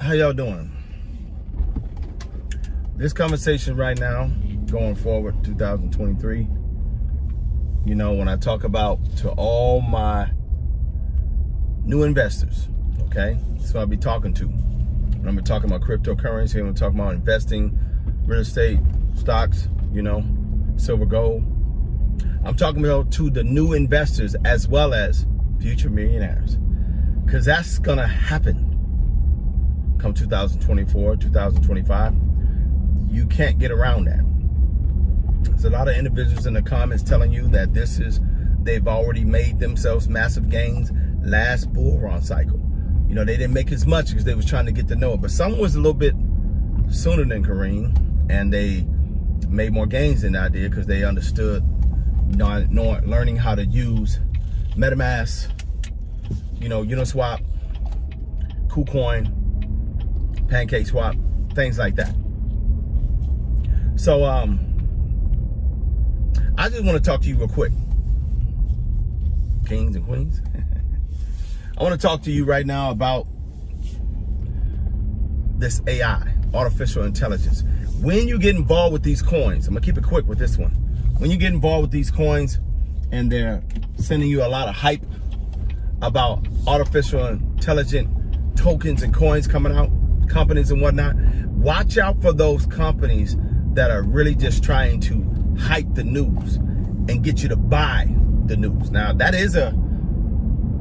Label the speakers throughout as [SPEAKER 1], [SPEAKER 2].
[SPEAKER 1] How y'all doing? This conversation right now, going forward, 2023, you know, when I talk about to all my new investors, okay? That's what I'll be talking to. When I'm talking about cryptocurrency, I'm talking about investing, real estate, stocks, you know, silver, gold. I'm talking about to the new investors as well as future millionaires, because that's gonna happen come 2024, 2025. You can't get around that. There's a lot of individuals in the comments telling you that they've already made themselves massive gains last bull run cycle. You know, they didn't make as much because they was trying to get to know it, but some was a little bit sooner than Kareem, and they made more gains than I did because they understood, learning how to use MetaMask, you know, Uniswap, KuCoin, PancakeSwap, things like that. So I just want to talk to you real quick, kings and queens. I want to talk to you right now about this AI, artificial intelligence. When you get involved with these coins, I'm gonna keep it quick with this one. When you get involved with these coins and they're sending you a lot of hype about artificial intelligent tokens and coins coming out, companies and whatnot, watch out for those companies that are really just trying to hype the news and get you to buy the news. Now, that is a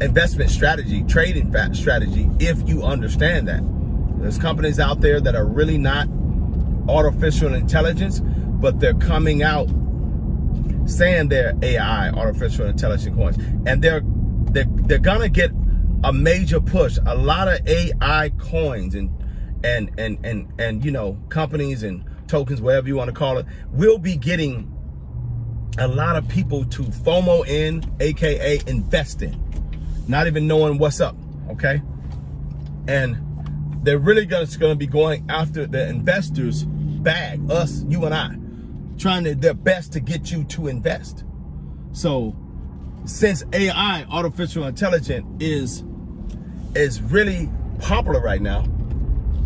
[SPEAKER 1] investment strategy, trading strategy, if you understand that. There's companies out there that are really not artificial intelligence, but they're coming out saying they're AI, artificial intelligence coins, and they're gonna get a major push. A lot of AI coins and you know, companies and tokens, whatever you want to call it, will be getting a lot of people to FOMO in, aka invest in, not even knowing what's up, okay? And they're really just going to be going after the investors' bag, us, you and I, trying their best to get you to invest. So since AI, artificial intelligence, is really popular right now,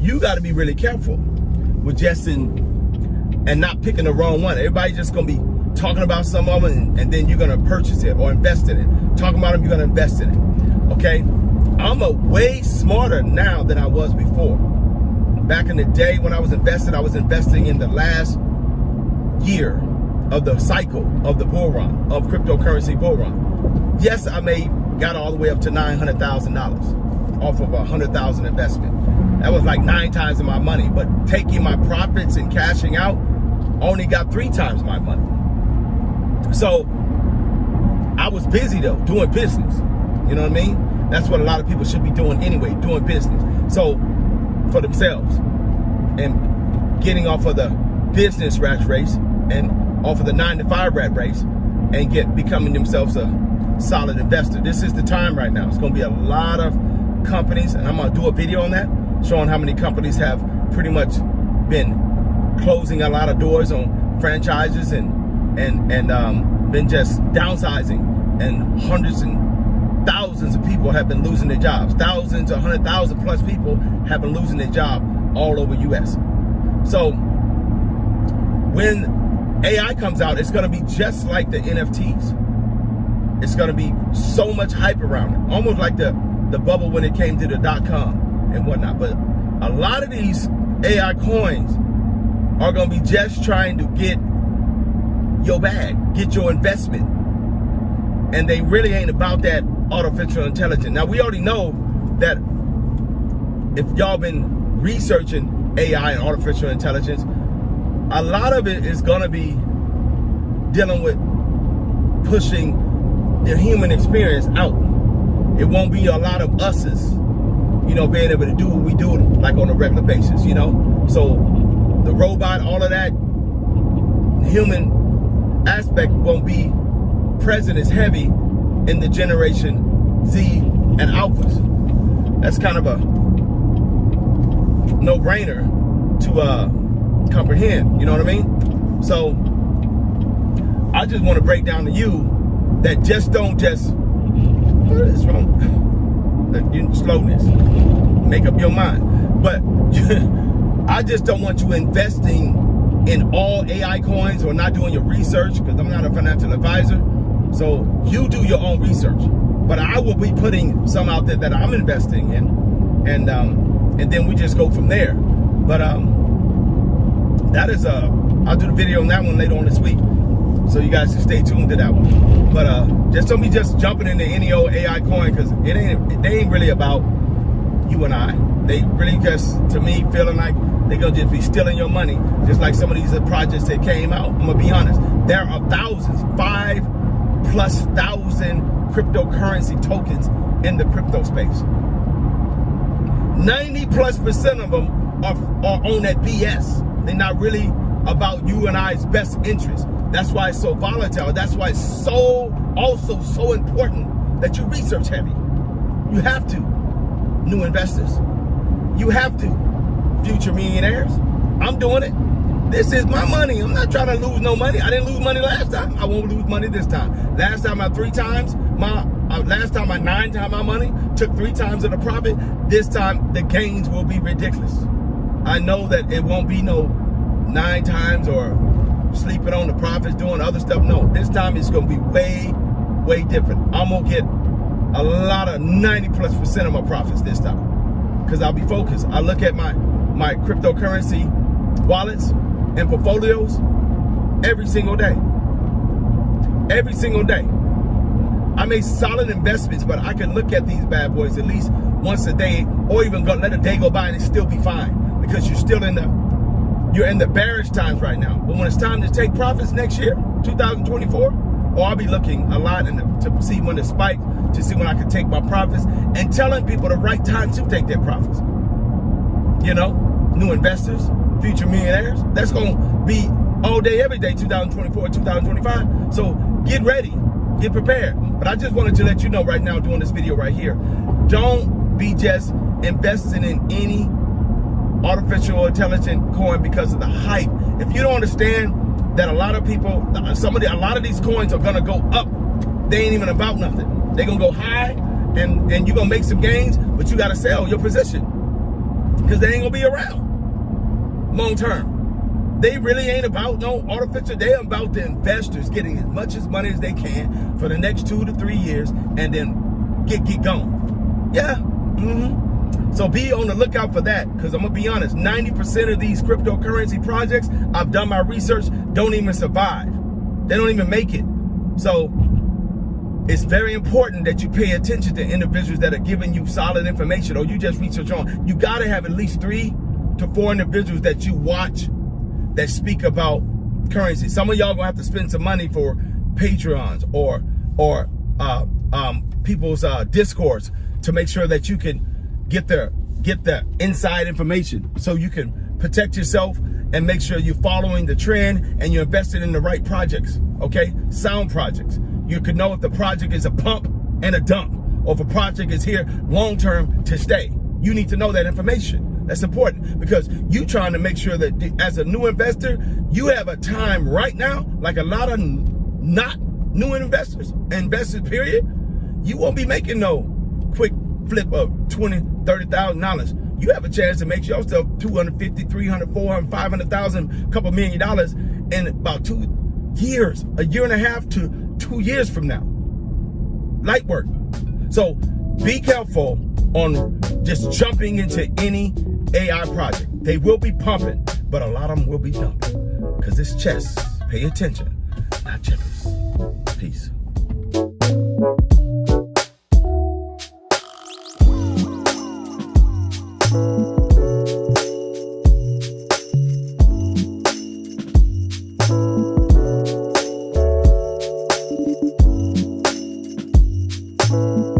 [SPEAKER 1] you got to be really careful with and not picking the wrong one. Everybody just going to be talking about some of them, and then you're going to purchase it or invest in it. Talking about them, you're going to invest in it, okay? I'm way smarter now than I was before. Back in the day when I was investing in the last year of the cycle of the bull run, of cryptocurrency bull run. Yes, I got all the way up to $900,000 off of a $100,000 investment. That was like 9 times of my money, but taking my profits and cashing out, only got 3 times my money. So I was busy though, doing business. You know what I mean? That's what a lot of people should be doing anyway, doing business. So for themselves and getting off of the business rat race and off of the 9-to-5 rat race and becoming themselves a solid investor. This is the time right now. It's going to be a lot of companies, and I'm going to do a video on that, showing how many companies have pretty much been closing a lot of doors on franchises and been just downsizing, and hundreds and thousands of people have been losing their jobs. Thousands, 100,000 plus people have been losing their job all over US. So when AI comes out, it's gonna be just like the NFTs. It's gonna be so much hype around it, almost like the bubble when it came to the .com and whatnot. But a lot of these AI coins are gonna be just trying to get your bag, get your investment. And they really ain't about that artificial intelligence. Now, we already know that if y'all been researching AI and artificial intelligence, a lot of it is gonna be dealing with pushing the human experience out. It won't be a lot of us's, you know, being able to do what we do like on a regular basis, you know? So the robot, all of that, human aspect won't be present as heavy in the generation Z and alphas. That's kind of a no-brainer to comprehend, you know what I mean? So I just want to break down to you that don't just, what is wrong? Slowness. Make up your mind. But I just don't want you investing in all AI coins or not doing your research, because I'm not a financial advisor. So you do your own research. But I will be putting some out there that I'm investing in, and then we just go from there. But that is I'll do the video on that one later on this week, so you guys should stay tuned to that one. But just don't be just jumping into any old AI coin, because they ain't really about you and I. They really just, to me, feeling like they're gonna just be stealing your money, just like some of these projects that came out. I'm gonna be honest, there are thousands, 5,000+ cryptocurrency tokens in the crypto space. 90+% of them are on that BS. They're not really about you and I's best interest. That's why it's so volatile. That's why it's also so important that you research heavy. You have to. New investors, you have to. Future millionaires, I'm doing it. This is my money. I'm not trying to lose no money. I didn't lose money last time. I won't lose money this time. Last time I 9 times my money, took 3 times of the profit. This time the gains will be ridiculous. I know that it won't be no 9 times or sleeping on the profits, doing other stuff. No, this time it's gonna be way, way different. I'm gonna get a lot of 90+% of my profits this time, because I'll be focused. I look at my cryptocurrency wallets and portfolios every single day. Every single day. I make solid investments, but I can look at these bad boys at least once a day, or even let a day go by and it still be fine, because you're still in the bearish times right now. But when it's time to take profits next year, 2024, I'll be looking a lot to see when it spikes, to see when I can take my profits, and telling people the right time to take their profits. You know, new investors, future millionaires, that's going to be all day, every day, 2024, 2025. So get ready, get prepared. But I just wanted to let you know right now, doing this video right here, don't be just investing in any artificial intelligence coin because of the hype. If you don't understand that a lot of people, a lot of these coins are gonna go up, they ain't even about nothing. They're gonna go high, and you're gonna make some gains, but you gotta sell your position, because they ain't gonna be around long term. They really ain't about no artificial. They're about the investors getting as much money as they can for the next 2 to 3 years, and then get going. Yeah. So be on the lookout for that, because I'm gonna be honest, 90% of these cryptocurrency projects, I've done my research, don't even survive. They don't even make it. So it's very important that you pay attention to individuals that are giving you solid information, or you just research on. You gotta have at least 3 to 4 individuals that you watch that speak about currency. Some of y'all gonna have to spend some money for Patreons or people's Discords to make sure that you can get the inside information, so you can protect yourself and make sure you're following the trend and you're invested in the right projects, okay? Sound projects. You can know if the project is a pump and a dump, or if a project is here long-term to stay. You need to know that information. That's important, because you trying to make sure that as a new investor, you have a time right now, like a lot of not new investors period, you won't be making no quick flip of $20,000, $30,000. You have a chance to make yourself $250,000, $300,000, $400,000, $500,000, couple $1 million in about 2 years, a year and a half to 2 years from now. Light work. So be careful on just jumping into any AI project. They will be pumping, but a lot of them will be dumping, because it's chess. Pay attention, not checkers. Peace.
[SPEAKER 2] you.